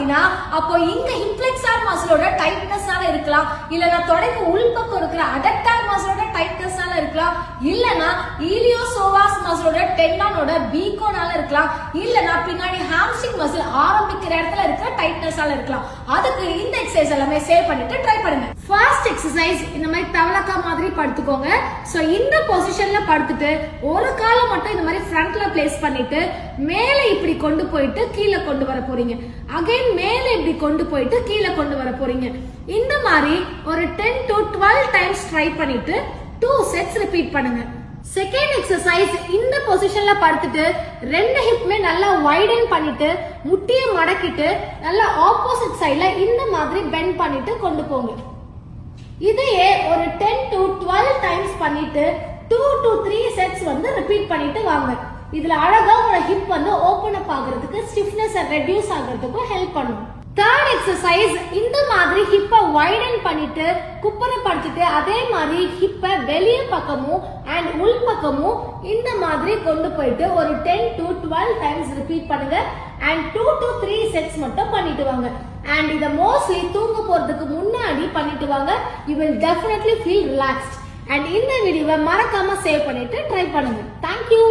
அப்படின்னா அப்போ இங்க இன்ஃப்ளெக்ஸார் மசிலோட டைட்னஸால இருக்கலாம், இல்லனா தொடைக்கு உள்பக்கம் இருக்கிற அடக்டார் மசிலோட டைட்னஸால இருக்கலாம், இல்லனா ஈலியோசோவாஸ் மசிலோட டெண்டானோட பீகோனால இருக்கலாம், இல்லனா பின்னாடி ஹாம்ஸ்ட்ரிங் மசில் ஆரம்பிக்கிற இடத்துல இருக்கிற டைட்னஸால இருக்கலாம். அதுக்கு இந்த எக்ஸசைஸ் எல்லாமே சேவ் பண்ணிட்டு ட்ரை பண்ணுங்க. ஃபர்ஸ்ட் எக்ஸசைஸ் இந்த மாதிரி தவளக்கா மாதிரி படுத்துக்கோங்க. சோ இந்த பொசிஷன்ல படுத்துட்டு ஒரு காலை மட்டும் இந்த மாதிரி ஃப்ரண்ட்ல பிளேஸ் பண்ணிட்டு மேல இப்படி கொண்டு போயிட்டு கீழே கொண்டு வர போறீங்க. அகைன் மேல இப்படி கொண்டு போயிட்டு கீழே கொண்டு வர போறீங்க. இந்த மாதிரி ஒரு 10 to 12 டைம்ஸ் ட்ரை பண்ணிட்டு 2 செட்ஸ் ரிப்பீட் பண்ணுங்க. செகண்ட் எக்ஸசைஸ் இந்த பொசிஷன்ல படுத்துட்டு ரெண்டு ஹிப்மே நல்லா வைடன் பண்ணிட்டு முட்டியை மடக்கிட்டு நல்லா ஆப்போசிட் சைடுல இந்த மாதிரி பெண்ட் பண்ணிட்டு கொண்டு போங்க. இதையே ஒரு 10 to 12 டைம்ஸ் பண்ணிட்டு 2 to 3 செட்ஸ் ரிப்பீட் பண்ணிட்டு வாங்க. இதுல அழகா உங்க ஹிப் ஓபன் அப் ஆகிறதுக்கு ஸ்டிஃப்னஸ் ரெடியூஸ் ஆகிறதுக்கு ஹெல்ப் பண்ணும். தேர்ட் எக்ஸசைஸ் இந்த மாதிரி ஹிப்பை வைடன் பண்ணிட்டு குப்புற படுத்துட்டு அதே மாதிரி ஹிப்பை வெளிய பக்கமும் அண்ட் உள் பக்கமும் இந்த மாதிரி கொண்டு போயிட்டு ஒரு 10 to 12 டைம்ஸ் ரிப்பீட் பண்ணுங்க அண்ட் 2 to 3 செட்ஸ் மட்டும் பண்ணிட்டு வாங்க. அண்ட் இத மோஸ்ட்லி தூங்க போறதுக்கு முன்னாடி பண்ணிட்டு வாங்க. You will definitely feel relaxed. And இந்த வீடியோவை மறக்காம சேவ் பண்ணிட்டு ட்ரை பண்ணுங்க. Thank you.